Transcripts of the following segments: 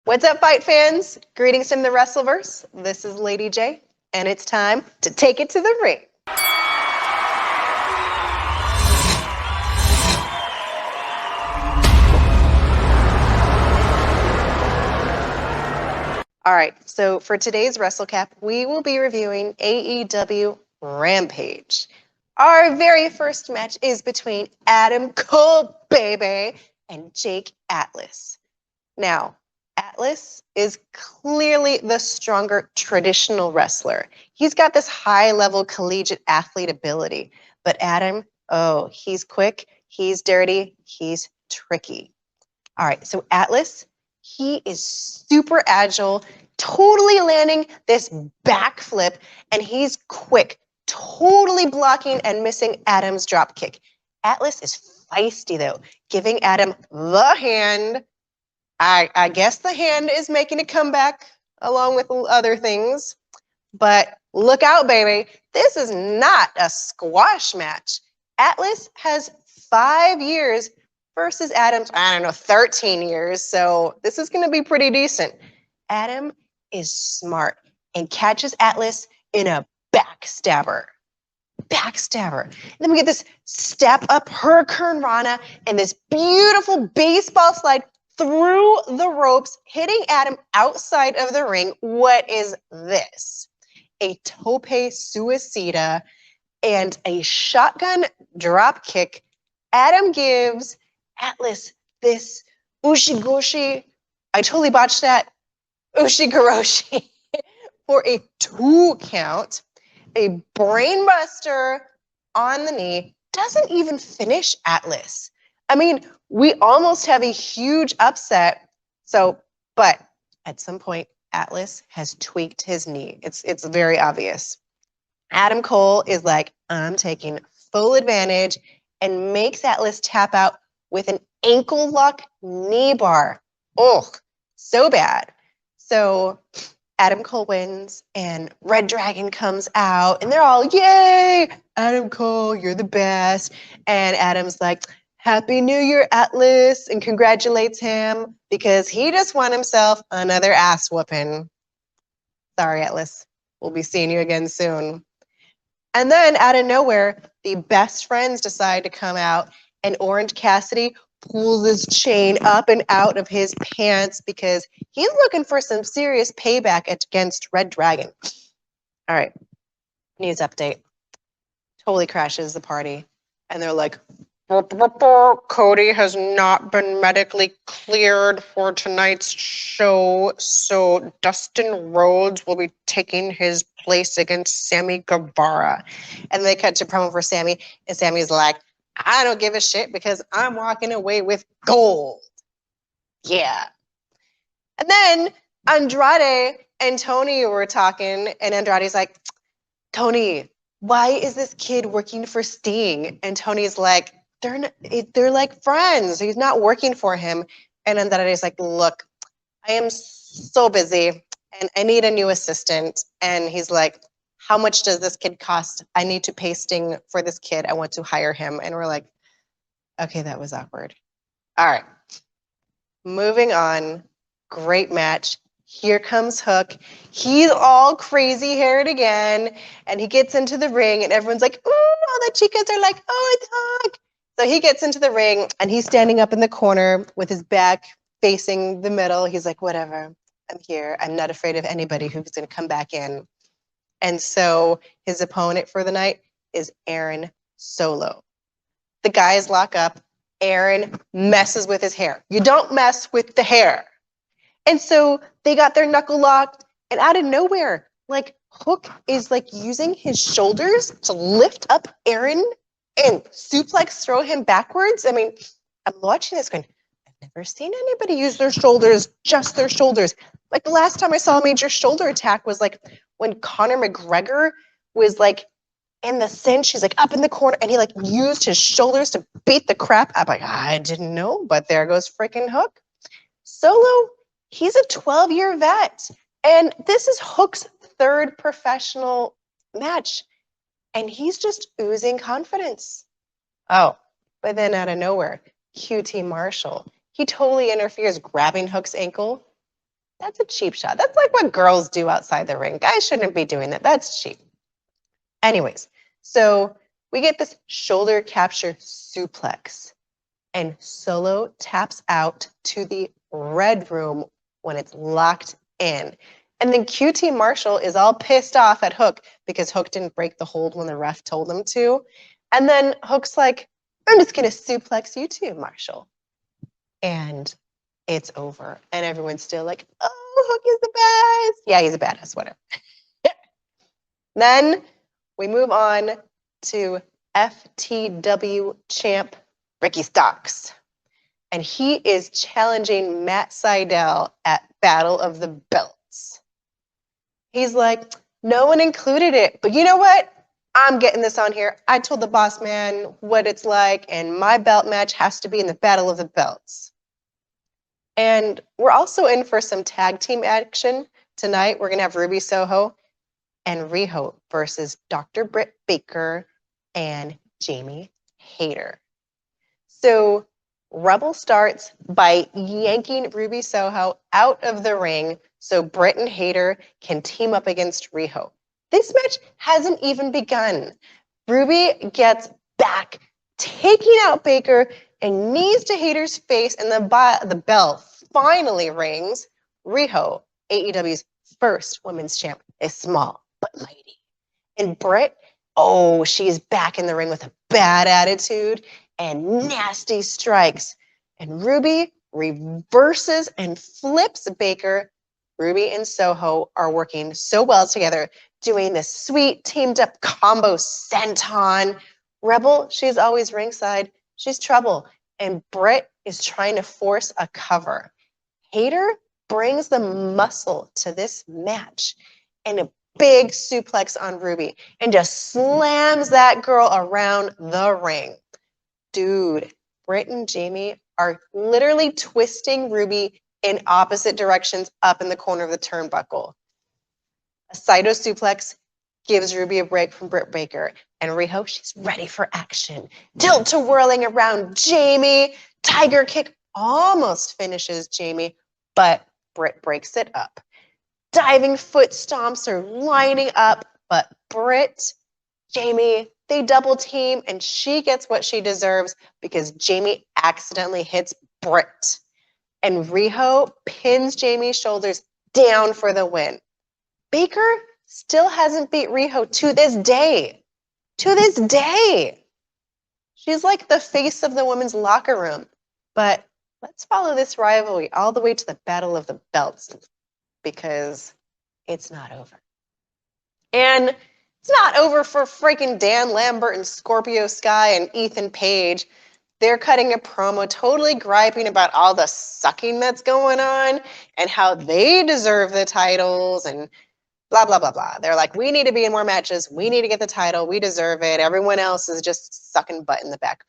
What's up, fight fans? Greetings from the Wrestleverse. This is Lady J, and it's time to take it to the ring. All right, so for today's Wrestlecap, we will be reviewing AEW Rampage. Our very first match is between Adam Cole, baby, and Jake Atlas. Now, Atlas is clearly the stronger traditional wrestler. He's got this high-level collegiate athlete ability. But Adam, oh, he's quick, he's dirty, he's tricky. All right, so Atlas, he is super agile, totally landing this backflip, and he's quick, totally blocking and missing Adam's dropkick. Atlas is feisty, though, giving Adam the hand. I guess the hand is making a comeback along with other things. But look out, baby. This is not a squash match. Atlas has 5 years versus Adam's, 13 years. So this is going to be pretty decent. Adam is smart and catches Atlas in a backstabber. And then we get this step up Hurricane Rana and this beautiful baseball slide through the ropes, hitting Adam outside of the ring. What is this? A tope suicida and a shotgun drop kick. Adam gives Atlas this Ushigoroshi. I totally botched that. Ushigoroshi for a 2 count. A brainbuster on the knee. Doesn't even finish Atlas. I mean, we almost have a huge upset. But at some point, Atlas has tweaked his knee. It's very obvious. Adam Cole is like, I'm taking full advantage and makes Atlas tap out with an ankle lock knee bar. Oh, so bad. So Adam Cole wins and Red Dragon comes out and they're all, yay, Adam Cole, you're the best. And Adam's like, Happy New Year, Atlas, and congratulates him because he just won himself another ass whooping. Sorry, Atlas. We'll be seeing you again soon. And then out of nowhere, the best friends decide to come out and Orange Cassidy pulls his chain up and out of his pants because he's looking for some serious payback against Red Dragon. All right, news update. Totally crashes the party. And they're like, Cody has not been medically cleared for tonight's show, so Dustin Rhodes will be taking his place against Sammy Guevara. And they cut to promo for Sammy, and Sammy's like, I don't give a shit because I'm walking away with gold. Yeah. And then Andrade and Tony were talking, and Andrade's like, Tony, why is this kid working for Sting? And Tony's like, they're like friends. He's not working for him. And Andrade's like, look, I am so busy and I need a new assistant. And he's like, how much does this kid cost? I need to pay Sting for this kid. I want to hire him. And we're like, okay, that was awkward. All right. Moving on. Great match. Here comes Hook. He's all crazy haired again. And he gets into the ring and everyone's like, ooh, all the chicas are like, oh, it's Hook. So he gets into the ring and he's standing up in the corner with his back facing the middle. He's like, whatever, I'm here. I'm not afraid of anybody who's going to come back in. And so his opponent for the night is Aaron Solo. The guys lock up. Aaron messes with his hair. You don't mess with the hair. And so they got their knuckle locked. And out of nowhere, like Hook is like using his shoulders to lift up Aaron and suplex throw him backwards. I mean, I'm watching this going, I've never seen anybody use their shoulders, just their shoulders. Like the last time I saw a major shoulder attack was like when Conor McGregor was like in the cinch, he's like up in the corner and he like used his shoulders to beat the crap. I'm like, I didn't know, but there goes freaking Hook. Solo, he's a 12-year vet. And this is Hook's 3rd professional match. And he's just oozing confidence. Oh, but then out of nowhere, QT Marshall, he totally interferes, grabbing Hook's ankle. That's a cheap shot. That's like what girls do outside the ring. Guys shouldn't be doing that. That's cheap. Anyways, so we get this shoulder capture suplex, and Solo taps out to the red room when it's locked in. And then QT Marshall is all pissed off at Hook because Hook didn't break the hold when the ref told him to. And then Hook's like, I'm just going to suplex you too, Marshall. And it's over. And everyone's still like, oh, Hook is the best. Yeah, he's a badass, whatever. Then we move on to FTW champ Ricky Starks. And he is challenging Matt Sydal at Battle of the Belts. He's like, no one included it, but you know what? I'm getting this on here. I told the boss man what it's like, and my belt match has to be in the Battle of the Belts. And we're also in for some tag team action tonight. We're going to have Ruby Soho and Riho versus Dr. Britt Baker and Jamie Hayter. So Rebel starts by yanking Ruby Soho out of the ring so Britt and Hayter can team up against Riho. This match hasn't even begun. Ruby gets back, taking out Baker and knees to Hayter's face, and the bell finally rings. Riho, AEW's first women's champ, is small but mighty. And Britt, oh, she's back in the ring with a bad attitude and nasty strikes. And Ruby reverses and flips Baker. Ruby and Soho are working so well together, doing this sweet teamed up combo senton. Rebel, she's always ringside. She's trouble. And Britt is trying to force a cover. Hayter brings the muscle to this match and a big suplex on Ruby and just slams that girl around the ring. Dude, Britt and Jamie are literally twisting Ruby in opposite directions up in the corner of the turnbuckle. A Saito suplex gives Ruby a break from Britt Baker, and Riho, she's ready for action. Tilt to whirling around Jamie. Tiger kick almost finishes Jamie, but Britt breaks it up. Diving foot stomps are lining up, but Britt, Jamie, they double team, and she gets what she deserves because Jamie accidentally hits Britt. And Riho pins Jamie's shoulders down for the win. Baker still hasn't beat Riho to this day. To this day. She's like the face of the women's locker room. But let's follow this rivalry all the way to the Battle of the Belts because it's not over. And it's not over for freaking Dan Lambert and Scorpio Sky and Ethan Page. They're cutting a promo totally griping about all the sucking that's going on and how they deserve the titles and blah, blah, blah, blah. They're like, we need to be in more matches. We need to get the title. We deserve it. Everyone else is just sucking butt in the back.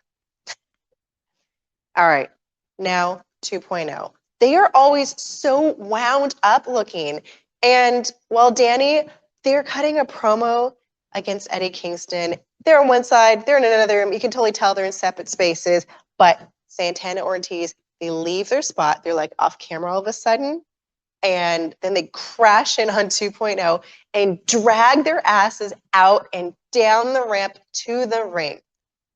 All right, now 2.0. They are always so wound up looking. And while Danny, they're cutting a promo against Eddie Kingston. They're on one side, they're in another room. You can totally tell they're in separate spaces. But Santana Ortiz, they leave their spot. They're like off camera all of a sudden. And then they crash in on 2.0 and drag their asses out and down the ramp to the ring.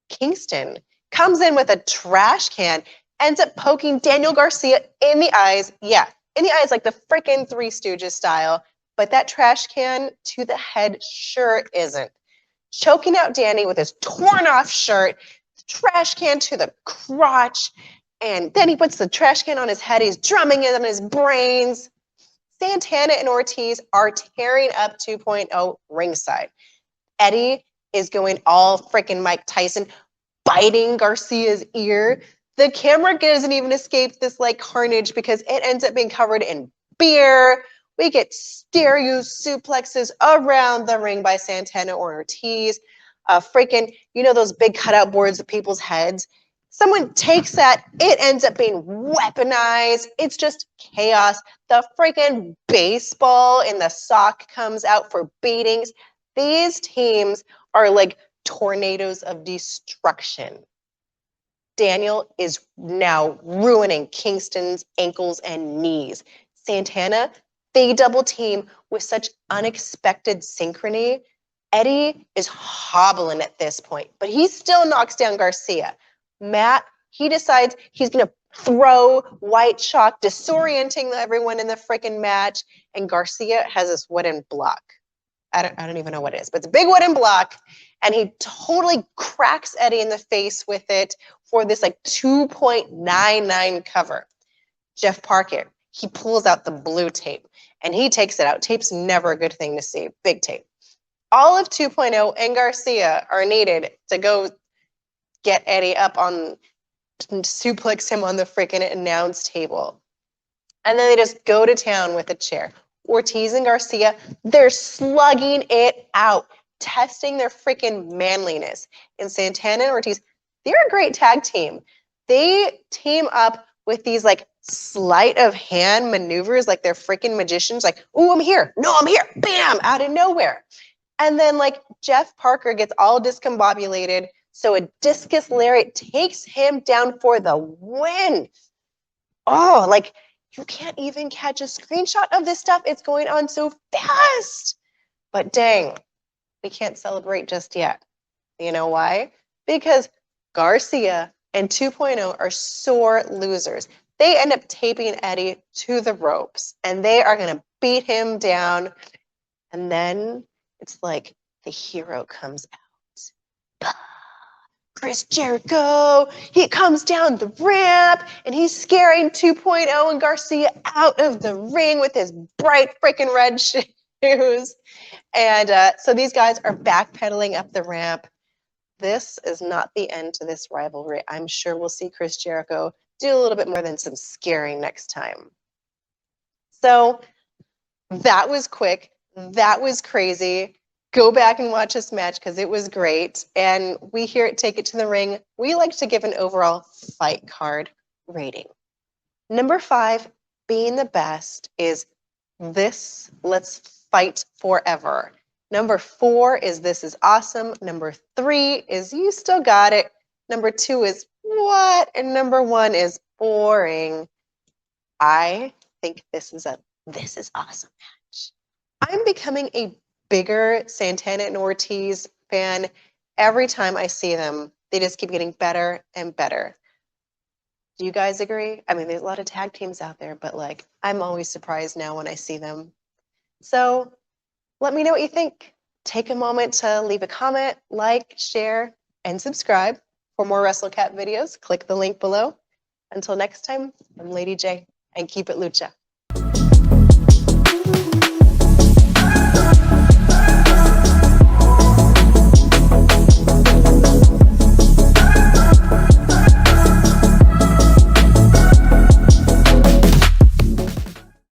Kingston comes in with a trash can, ends up poking Daniel Garcia in the eyes. Yeah, in the eyes like the freaking Three Stooges style. But that trash can to the head sure isn't. Choking out Danny with his torn off shirt, trash can to the crotch, and then he puts the trash can on his head. He's drumming it on his brains. Santana and Ortiz are tearing up 2.0 ringside. Eddie is going all freaking Mike Tyson, biting Garcia's ear. The camera doesn't even escape this like carnage because it ends up being covered in beer. We get stereo suplexes around the ring by Santana or Ortiz. Freaking, you know those big cutout boards of people's heads? Someone takes that, it ends up being weaponized. It's just chaos. The freaking baseball in the sock comes out for beatings. These teams are like tornadoes of destruction. Daniel is now ruining Kingston's ankles and knees. Santana, they double team with such unexpected synchrony. Eddie is hobbling at this point, but he still knocks down Garcia. Matt, he decides he's going to throw white chalk, disorienting everyone in the freaking match, and Garcia has this wooden block. I don't even know what it is, but it's a big wooden block, and he totally cracks Eddie in the face with it for this like 2.99 cover. Jeff Parker, he pulls out the blue tape, and he takes it out. Tape's never a good thing to see, big tape. All of 2.0 and Garcia are needed to go get Eddie up on, suplex him on the freaking announce table. And then they just go to town with a chair. Ortiz and Garcia, they're slugging it out, testing their freaking manliness. And Santana and Ortiz, they're a great tag team. They team up with these like sleight of hand maneuvers, like they're freaking magicians, like, oh, I'm here. No, I'm here. Bam, out of nowhere. And then like Jeff Parker gets all discombobulated. So a discus lariat takes him down for the win. Oh, like, you can't even catch a screenshot of this stuff. It's going on so fast. But dang, we can't celebrate just yet. You know why? Because Garcia and 2.0 are sore losers. They end up taping Eddie to the ropes, and they are going to beat him down. And then it's like the hero comes out. Chris Jericho, he comes down the ramp and he's scaring 2.0 and Garcia out of the ring with his bright freaking red shoes. And so these guys are backpedaling up the ramp. This is not the end to this rivalry. I'm sure we'll see Chris Jericho do a little bit more than some scaring next time. So that was quick. That was crazy. Go back and watch this match because it was great. And we here at Take It to the Ring, we like to give an overall fight card rating. Number 5, being the best, is this, let's fight forever. Number 4 is this is awesome. Number 3 is you still got it. Number 2 is what? And number 1 is boring. I think this is awesome match. I'm becoming a bigger Santana and Ortiz fan. Every time I see them, they just keep getting better and better. Do you guys agree? I mean, there's a lot of tag teams out there, but like, I'm always surprised now when I see them. So let me know what you think. Take a moment to leave a comment, like, share, and subscribe. For more Wrestlecap videos, click the link below. Until next time, I'm Lady J, and keep it lucha.